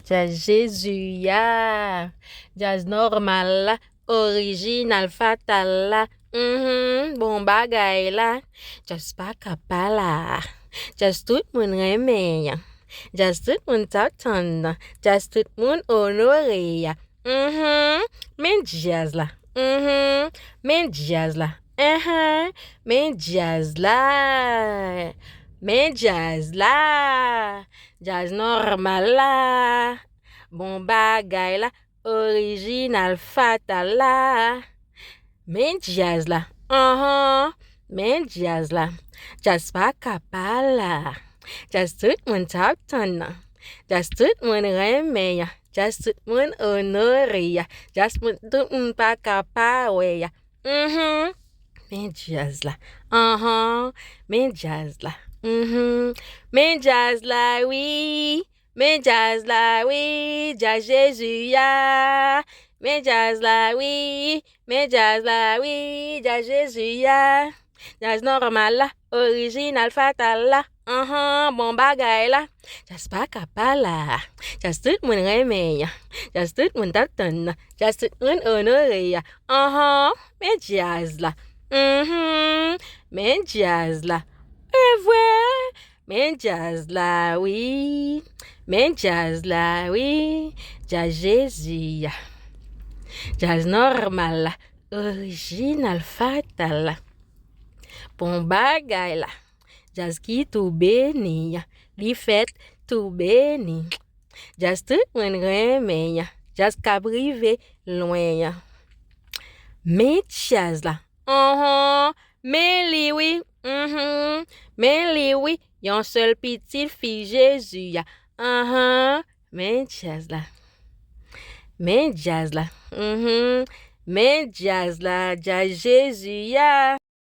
Jazz Jésus, ya. Jazz normal la, original fatal la. Bon bagay la. Jazz pa kapala. Jazz tout moun reme ya. Jazz tout moun t'attend. Jazz tout moun honore ya. Men jazz la. Men jazz la. Men jazz la. Men jazz la. Jazz normal la. Bon bagay la. Original fatal la. Men jazz la. Men jazz la. Jazz pa kapala. Jazz tout moun t'attend. Jazz tout moun reme ya. Jazz tout moun honore ya. Jazz tout moun pa kapawe ya. Men jazz la. Men jazz la. Men jazz la, oui. Men jazz la, oui. Jazz Jésus, ya. Men jazz la, oui. Men jazz la, oui. Jazz Jésus, ya. Jazz normal la. Original fatal la. Bon bagay la. Jazz pa kapala. Jazz tout moun reme ya. Jazz tout moun t'attend. Jazz tout moun honore ya. Men jazz la. Men jazz la. Ouais. Men jazz la, oui. Men jazz la, oui. Jazz Jésus, ya. Jazz normal la. Original fatal la. Bon bagay la. Jazz qui tout béni ya. Li fait tout béni. Jazz tout moun reme ya. Jazz ka prive loin ya. Men jazz la. Men li oui. Men li oui. Yon seul petit fille Jésus ya. Men jazz la. Men jazz la. Men jazz la. Jazz Jésus ya.